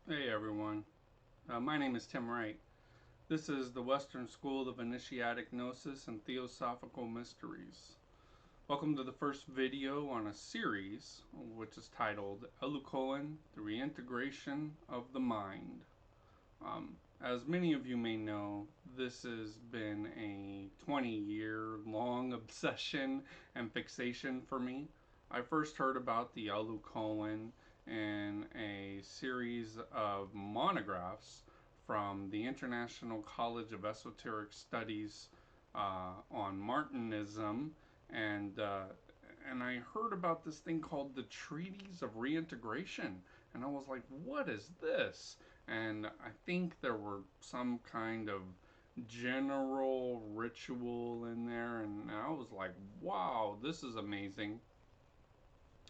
Hey everyone, my name is Tim Wright. This is the Western School of Initiatic Gnosis and Theosophical Mysteries. Welcome to the first video on a series which is titled Elus Coen, The Reintegration of the Mind. As many of you may know, this has been a 20-year long obsession and fixation for me. I first heard about the Elus Coen in a series of monographs from the International College of Esoteric Studies on Martinism, and uh, and I heard about this thing called the Treaties of Reintegration, and I was like, "What is this?" And I think there were some kind of general ritual in there, and I was like, "Wow, this is amazing."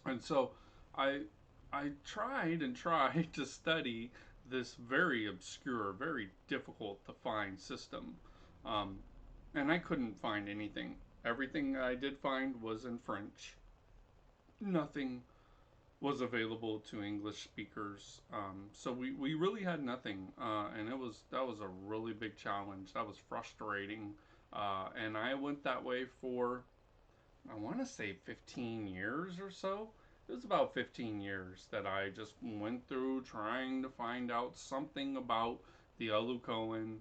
And so I I tried and tried to study this very obscure, very difficult to find system, um, and I couldn't find anything. Everything I did find was in French. Nothing was available to English speakers. So we really had nothing, and that was a really big challenge. That was frustrating, and I went that way for I want to say 15 years or so. It was about 15 years that I just went through trying to find out something about the Elus Coen,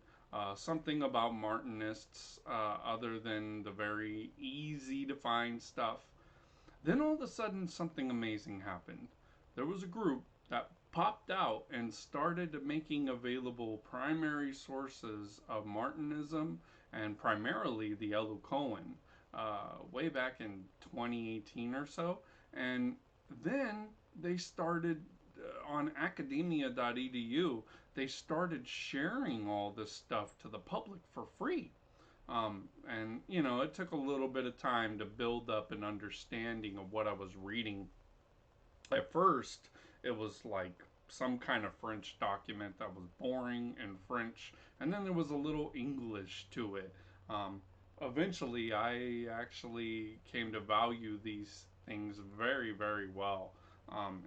something about Martinists, other than the very easy to find stuff. Then all of a sudden, something amazing happened. There was a group that popped out and started making available primary sources of Martinism and primarily the Elus Coen way back in 2018 or so. And then they started on academia.edu, they started sharing all this stuff to the public for free. And it took a little bit of time to build up an understanding of what I was reading. At first, it was like some kind of French document that was boring in French, and then there was a little English to it. Um, Eventually, I actually came to value these things very, very well.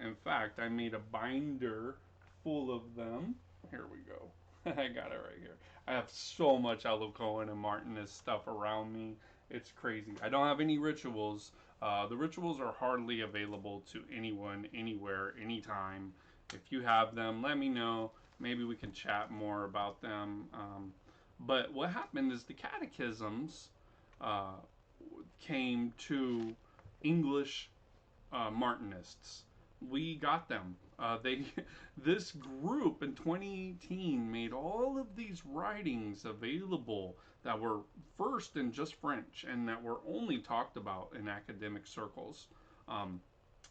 In fact, I made a binder full of them. Here we go. I got it right here. I have so much Elus Coen and Martinez stuff around me. It's crazy. I don't have any rituals. The rituals are hardly available to anyone, anywhere, anytime. If you have them, let me know. Maybe we can chat more about them. But what happened is the catechisms uh, came to English Martinists. We got them. They this group in 2018 made all of these writings available that were first in just French and that were only talked about in academic circles. Um,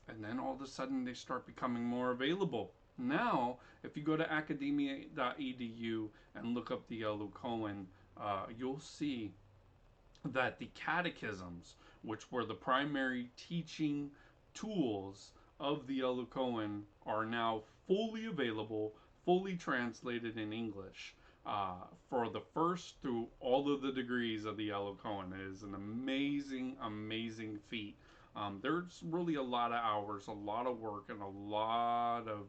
and then all of a sudden they start becoming more available. Now, if you go to academia.edu and look up the Elus Coen, you'll see that the catechisms, which were the primary teaching tools of the Elus Coen, are now fully available, fully translated in English. For the first through all of the degrees of the Elus Coen. It is an amazing, amazing feat. There's really a lot of hours, a lot of work, and a lot of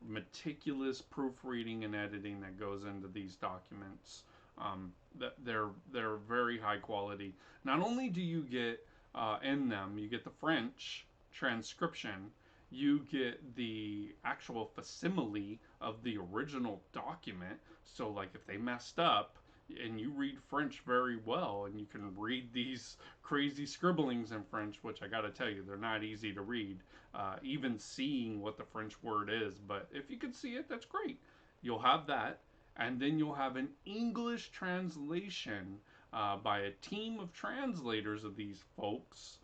meticulous proofreading and editing that goes into these documents. That they're very high quality. Not only do you get in them, you get the French transcription, you get the actual facsimile of the original document. So, like, if they messed up and you read French very well and you can read these crazy scribblings in French, which I gotta tell you, they're not easy to read, even seeing what the French word is. But if you can see it, that's great. You'll have that, and then you'll have an English translation by a team of translators of these folks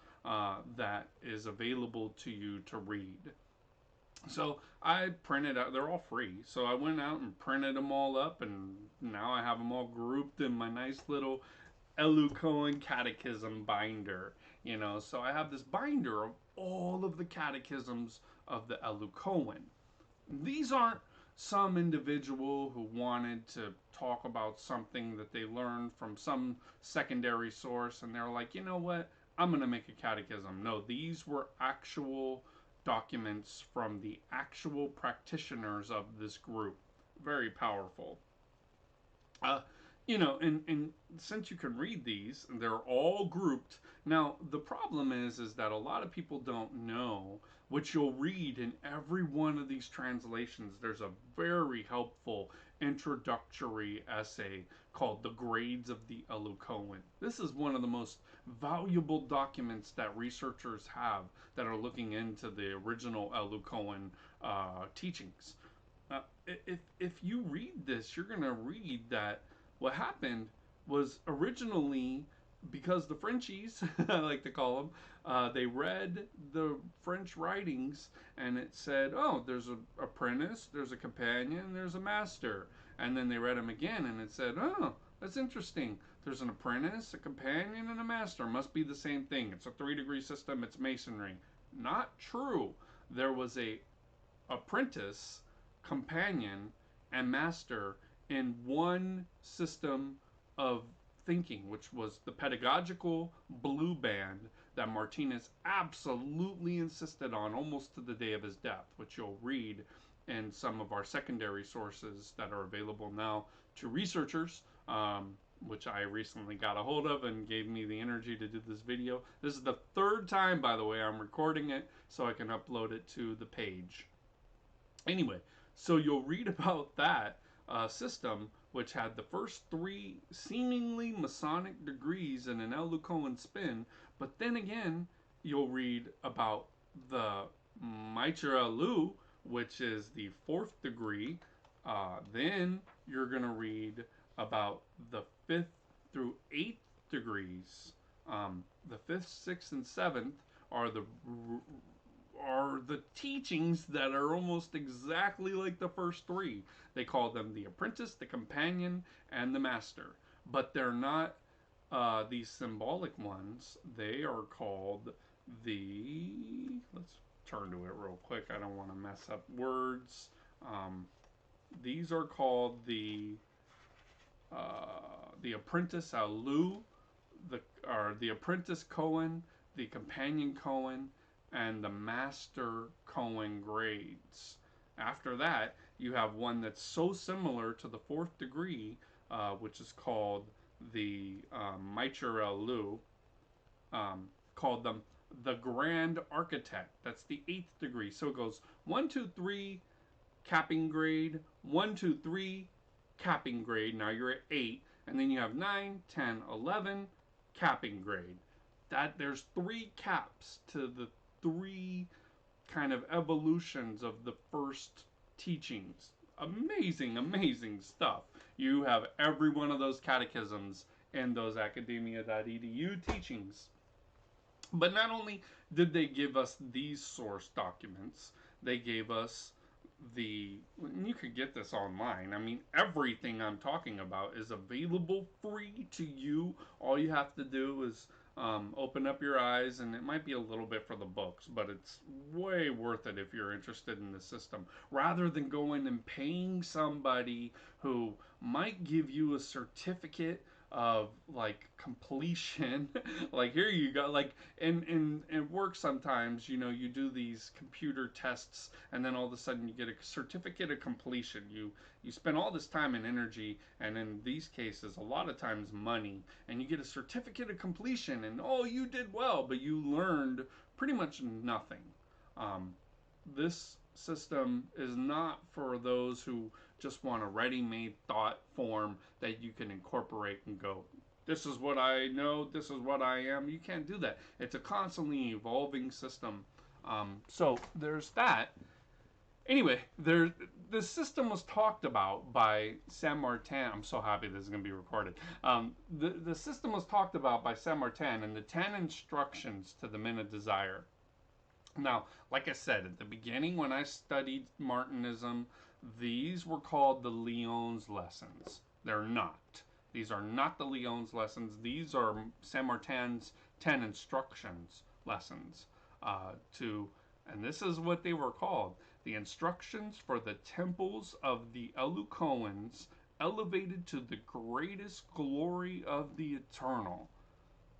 that is available to you to read. So I printed out, they're all free. So I went out and printed them all up, and now I have them all grouped in my nice little Elus Coen catechism binder. So I have this binder of all of the catechisms of the Elus Coen. These aren't some individual who wanted to talk about something that they learned from some secondary source and they're like, you know what, I'm going to make a catechism. No, these were actual documents from the actual practitioners of this group. Very powerful. Uh, and since you can read these, they're all grouped. Now, the problem is that a lot of people don't know what you'll read in every one of these translations. There's a very helpful introductory essay called The Grades of the Elus Coen. This is one of the most valuable documents that researchers have that are looking into the original Elus Coen teachings. If you read this, you're going to read that what happened was originally because the Frenchies, I like to call them, they read the French writings and it said, oh, there's an apprentice, there's a companion, there's a master. And then they read them again and it said, oh, that's interesting. There's an apprentice, a companion, and a master. Must be the same thing. It's a 3-degree system, it's masonry. Not true. There was a apprentice, companion, and master in one system of thinking, which was the pedagogical blue band that Martinez absolutely insisted on almost to the day of his death, which you'll read in some of our secondary sources that are available now to researchers, which I recently got a hold of and gave me the energy to do this video. This is the third time, by the way, I'm recording it so I can upload it to the page. Anyway, so you'll read about that system, which had the first 3 seemingly Masonic degrees in an Elus Coen spin, but then again, you'll read about the Maitre Elus, which is the 4th degree. Then you're going to read about the 5th through 8th degrees. The 5th, 6th, and 7th are the teachings that are almost exactly like the first 3. They call them the apprentice, the companion, and the master. But they're not these symbolic ones. They are called the... Let's turn to it real quick. I don't want to mess up words. These are called the apprentice Elus, the apprentice Coen, the companion Coen, and the master Coen grades. After that, you have one that's so similar to the 4th degree, which is called the Maitre Elus, called them the Grand Architect. That's the 8th degree. So it goes 1, 2, 3, capping grade, 1, 2, 3, capping grade. Now you're at 8, and then you have 9, 10, 11, capping grade. That there's 3 caps to the 3 kind of evolutions of the first teachings. Amazing, amazing stuff. You have every one of those catechisms in those academia.edu teachings. But not only did they give us these source documents, they gave us you could get this online. I mean, everything I'm talking about is available free to you. All you have to do is open up your eyes, and it might be a little bit for the books, but it's way worth it if you're interested in the system, rather than going and paying somebody who might give you a certificate of like completion. Like, here you go. Like in work sometimes, you do these computer tests and then all of a sudden you get a certificate of completion. You spend all this time and energy, and in these cases a lot of times money, and you get a certificate of completion and oh, you did well, but you learned pretty much nothing. This system is not for those who just want a ready-made thought form that you can incorporate and go, this is what I know, this is what I am. You can't do that. It's a constantly evolving system. So there's that. Anyway, the system was talked about by Saint Martin. I'm so happy this is going to be recorded. The system was talked about by Saint Martin in the 10 instructions to the men of desire. Now, like I said, at the beginning when I studied Martinism, these were called the Lyons lessons. They're not. These are not the Lyons lessons. These are Saint Martin's 10 instructions lessons. And this is what they were called. The instructions for the temples of the Elus Coens, elevated to the greatest glory of the eternal.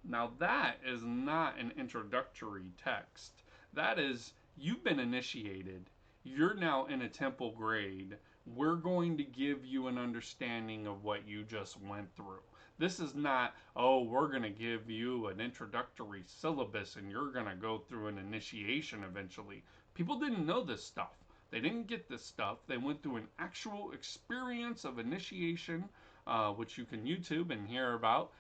Now that is not an introductory text. That is You've been initiated. You're now in a temple grade. We're going to give you an understanding of what you just went through. This is not, oh, we're going to give you an introductory syllabus and you're going to go through an initiation eventually. People didn't know this stuff. They didn't get this stuff. They went through an actual experience of initiation, which you can YouTube and hear about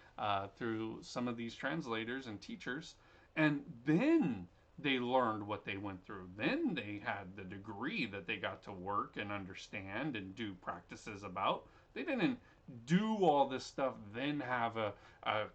through some of these translators and teachers. And then they learned what they went through. Then they had the degree that they got to work and understand and do practices about. They didn't do all this stuff, then have a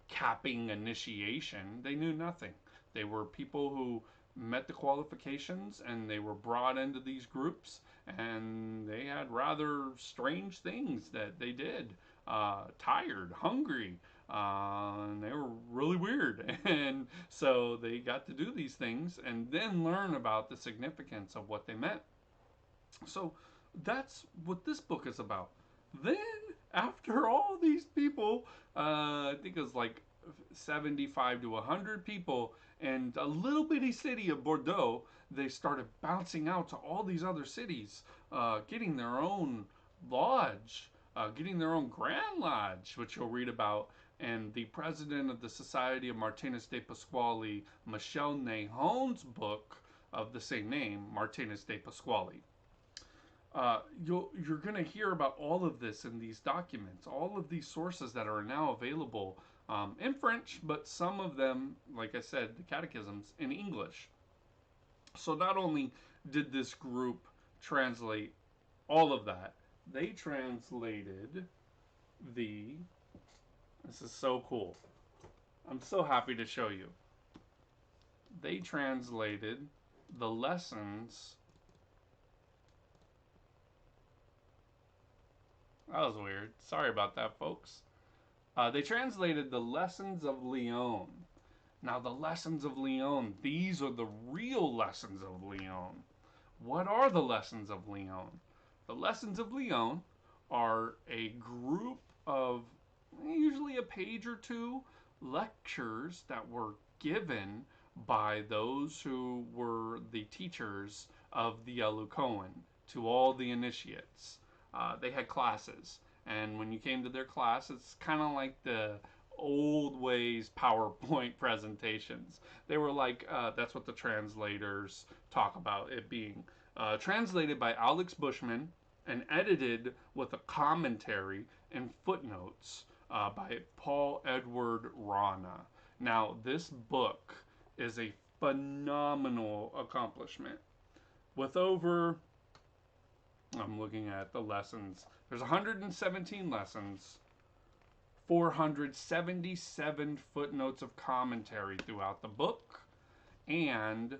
capping initiation. They knew nothing. They were people who met the qualifications and they were brought into these groups, and they had rather strange things that they did. Tired, hungry, and they were really weird. And so they got to do these things and then learn about the significance of what they meant. So that's what this book is about. Then, after all these people, I think it was like 75 to 100 people, and a little bitty city of Bordeaux, they started bouncing out to all these other cities, getting their own lodge, getting their own Grand Lodge, which you'll read about. And the president of the Society of Martinez de Pasquale, Michel Nahon's book of the same name, Martinez de Pasquale. You're going to hear about all of this in these documents, all of these sources that are now available in French, but some of them, like I said, the catechisms, in English. So not only did this group translate all of that, they translated the... This is so cool. I'm so happy to show you. They translated the lessons... That was weird. Sorry about that, folks. They translated the Lessons of Lyon. Now, the Lessons of Lyon, these are the real Lessons of Lyon. What are the Lessons of Lyon? The Lessons of Lyon are a group of usually a page or two lectures that were given by those who were the teachers of the Elus Coen to all the initiates. They had classes, and when you came to their class, it's kind of like the old ways PowerPoint presentations. They were like, that's what the translators talk about it being. Translated by Alex Bushman and edited with a commentary and footnotes by Paul Edward Rana. Now, this book is a phenomenal accomplishment. With over, I'm looking at the lessons, there's 117 lessons, 477 footnotes of commentary throughout the book, and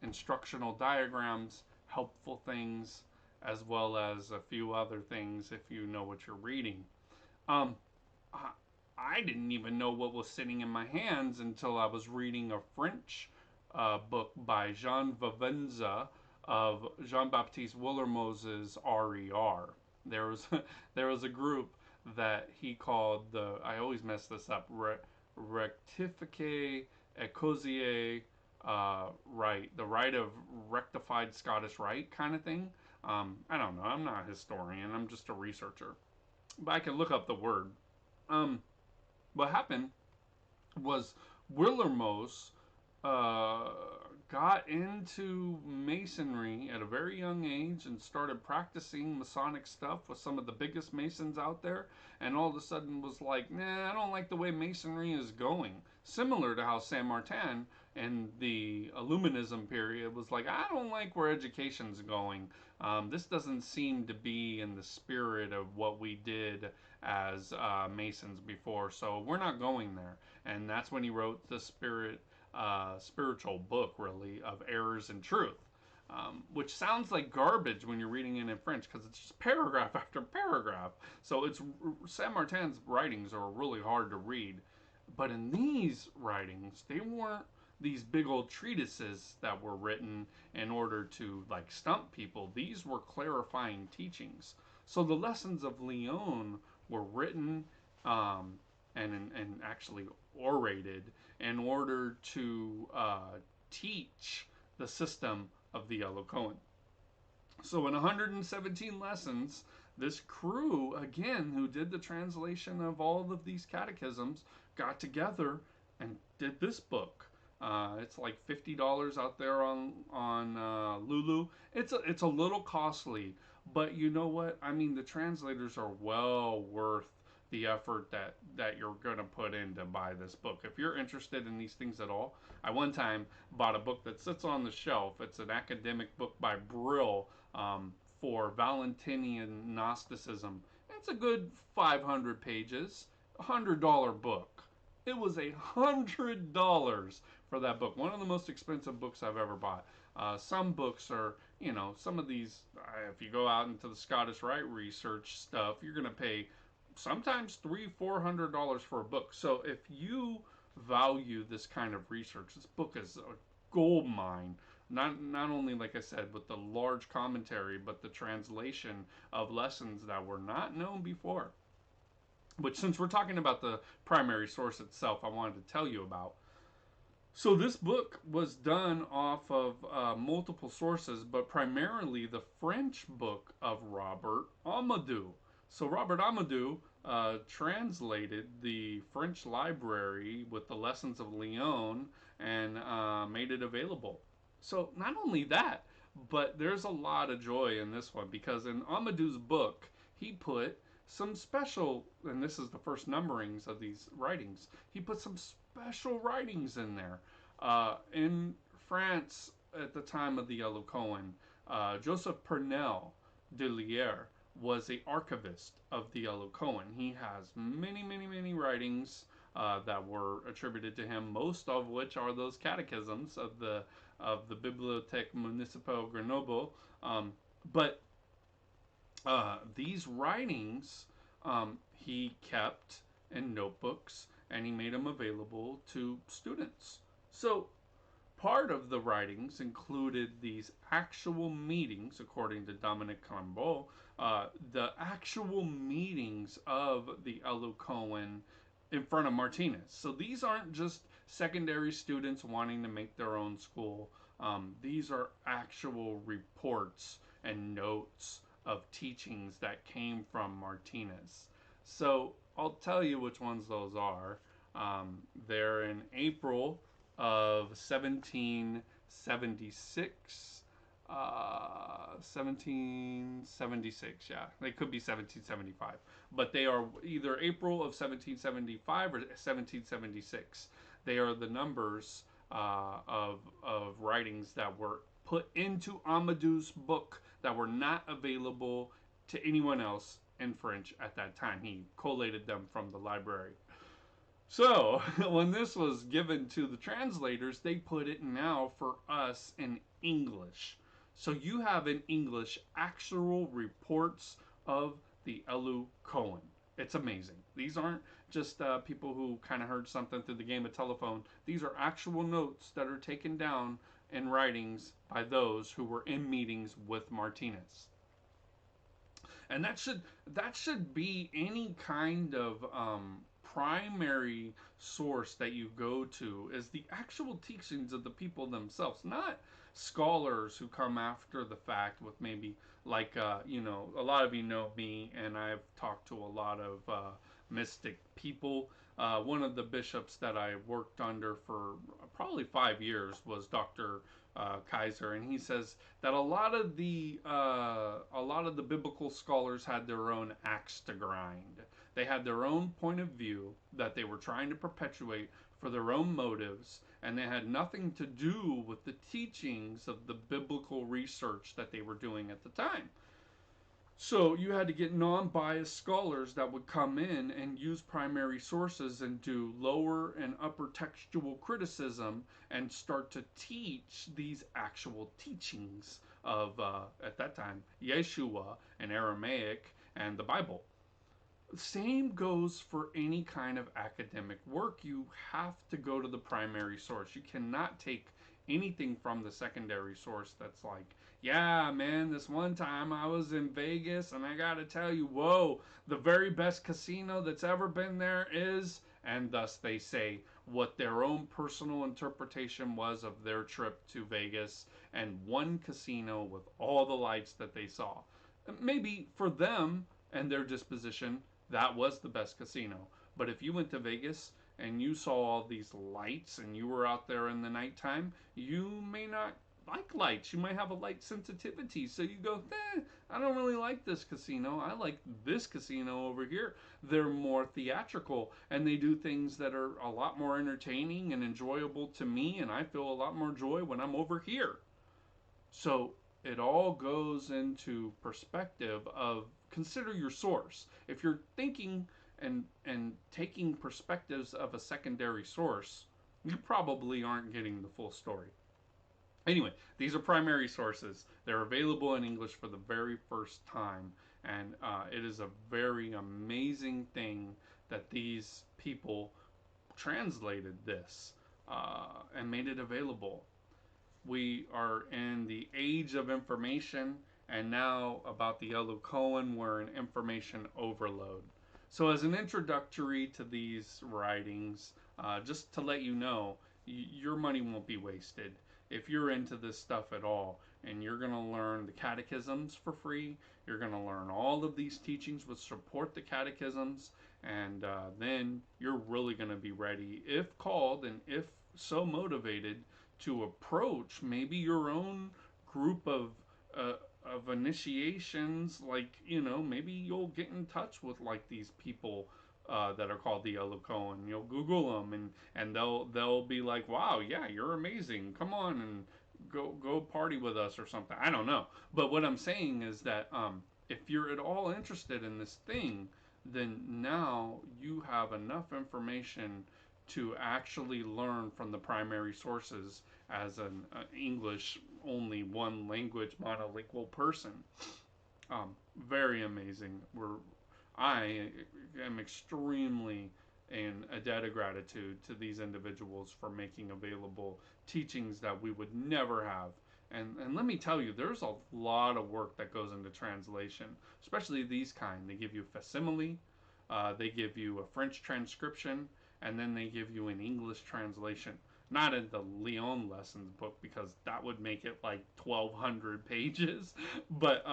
instructional diagrams, helpful things, as well as a few other things if you know what you're reading. I didn't even know what was sitting in my hands until I was reading a French book by Jean Vivenza of Jean-Baptiste Willermose's RER. There was a group that he called the, I always mess this up, Rectifique Ecossier Rite, the Rite of Rectified Scottish Rite kind of thing. I don't know, I'm not a historian, I'm just a researcher. But I can look up the word. What happened was Willermose got into Masonry at a very young age and started practicing Masonic stuff with some of the biggest Masons out there, and all of a sudden was like, nah, I don't like the way Masonry is going. Similar to how Saint Martin in the Illuminism period was like, I don't like where education's going. This doesn't seem to be in the spirit of what we did as Masons before, so we're not going there. And that's when he wrote the spiritual book, really, of Errors in Truth, which sounds like garbage when you're reading it in French because it's just paragraph after paragraph. So it's Saint Martin's writings are really hard to read, but in these writings, they weren't these big old treatises that were written in order to like stump people. These were clarifying teachings. So the Lessons of Lyon were written and actually orated in order to teach the system of the Elus Coen. So in 117 lessons, this crew, again, who did the translation of all of these catechisms, got together and did this book. It's like $50 out there on Lulu. It's a little costly, but you know what? I mean, the translators are well worth the effort that you're gonna put in to buy this book. If you're interested in these things at all, I one time bought a book that sits on the shelf. It's an academic book by Brill, for Valentinian Gnosticism. It's a good 500 pages, $100 book. It was $100 for that book. One of the most expensive books I've ever bought. Some books are, some of these, if you go out into the Scottish Rite research stuff, you're going to pay sometimes $300-400 for a book. So if you value this kind of research, this book is a gold mine. Not only, like I said, with the large commentary, but the translation of lessons that were not known before. Which, since we're talking about the primary source itself, I wanted to tell you about. So this book was done off of multiple sources, but primarily the French book of Robert Amadou. So Robert Amadou translated the French library with the Lessons of Lyon and made it available. So not only that, but there's a lot of joy in this one, because in Amadou's book, he put some special, and this is the first numberings of these writings, he put some special writings in there. In France, at the time of the Elus Coen, Joseph Pernelle de Lier was the archivist of the Elus Coen. He has many, many, many writings that were attributed to him, most of which are those catechisms of the Bibliothèque Municipale Grenoble. But these writings he kept in notebooks, and he made them available to students. So part of the writings included these actual meetings, according to Dominic Clambeau, the actual meetings of the Elus Coen in front of Martinez. So these aren't just secondary students wanting to make their own school. These are actual reports and notes of teachings that came from Martinez. So I'll tell you which ones those are. They're in April of 1776. 1776, yeah. They could be 1775. But they are either April of 1775 or 1776. They are the numbers of writings that were put into Amadou's book that were not available to anyone else in French at that time. He collated them from the library. So, when this was given to the translators, they put it now for us in English. So you have in English actual reports of the Elus Coen. It's amazing. These aren't just people who kind of heard something through the game of telephone. These are actual notes that are taken down in writings by those who were in meetings with Martinez. And that should be any kind of primary source that you go to, is the actual teachings of the people themselves, not scholars who come after the fact with maybe like a lot of you know me, and I've talked to a lot of mystic people. One of the bishops that I worked under for probably 5 years was Dr. Kaiser, and he says that a lot of the biblical scholars had their own axe to grind. They had their own point of view that they were trying to perpetuate for their own motives, and they had nothing to do with the teachings of the biblical research that they were doing at the time. So you had to get non-biased scholars that would come in and use primary sources and do lower and upper textual criticism and start to teach these actual teachings of, at that time, Yeshua and Aramaic and the Bible. Same goes for any kind of academic work. You have to go to the primary source. You cannot take anything from the secondary source that's like, yeah, man, this one time I was in Vegas and I gotta tell you, whoa, the very best casino that's ever been there is, and thus they say what their own personal interpretation was of their trip to Vegas and one casino with all the lights that they saw. Maybe for them and their disposition, that was the best casino. But if you went to Vegas and you saw all these lights and you were out there in the nighttime, you may not like lights. You might have a light sensitivity. So you go, I don't really like this casino. I like this casino over here. They're more theatrical and they do things that are a lot more entertaining and enjoyable to me. And I feel a lot more joy when I'm over here. So it all goes into perspective of consider your source. If you're thinking and taking perspectives of a secondary source, you probably aren't getting the full story. Anyway, these are primary sources. They're available in English for the very first time, and it is a very amazing thing that these people translated this and made it available. We are in the age of information, and now about the Elus Coen, we're in information overload. So, as an introductory to these writings, just to let you know, your money won't be wasted. If you're into this stuff at all, and you're going to learn the catechisms for free, you're going to learn all of these teachings which support the catechisms, and then you're really going to be ready, if called and if so motivated, to approach maybe your own group of initiations. Like, maybe you'll get in touch with like these people that are called the Elus Coen. You'll Google them, and they'll be like, wow, yeah, you're amazing. Come on and go party with us or something. I don't know, but what I'm saying is that if you're at all interested in this thing, then now you have enough information to actually learn from the primary sources as an English only one language monolingual person. Very amazing. I am extremely in a debt of gratitude to these individuals for making available teachings that we would never have. And let me tell you, there's a lot of work that goes into translation, especially these kind. They give you facsimile, they give you a French transcription, and then they give you an English translation. Not in the Leon lessons book, because that would make it like 1,200 pages, but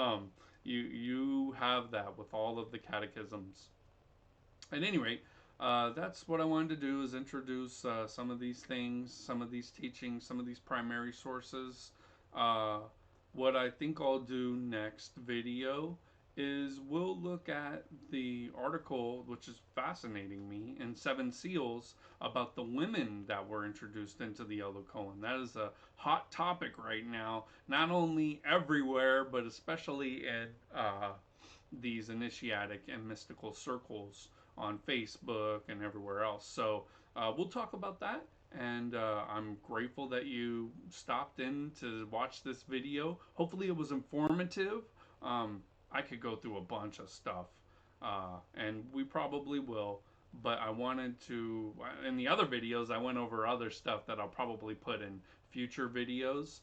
you have that with all of the catechisms. At any rate, that's what I wanted to do, is introduce some of these things, some of these teachings, some of these primary sources. Uh, what I think I'll do next video is we'll look at the article, which is fascinating me, in Seven Seals, about the women that were introduced into the Elus Coen. That is a hot topic right now, not only everywhere, but especially in these initiatic and mystical circles on Facebook and everywhere else. So we'll talk about that. And I'm grateful that you stopped in to watch this video. Hopefully it was informative. I could go through a bunch of stuff, and we probably will. But I wanted to, in the other videos, I went over other stuff that I'll probably put in future videos.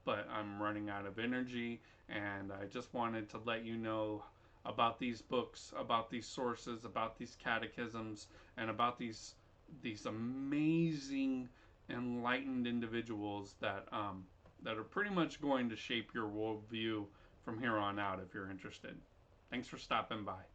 But I'm running out of energy, and I just wanted to let you know about these books, about these sources, about these catechisms, and about these amazing enlightened individuals that that are pretty much going to shape your worldview from here on out if you're interested. Thanks for stopping by.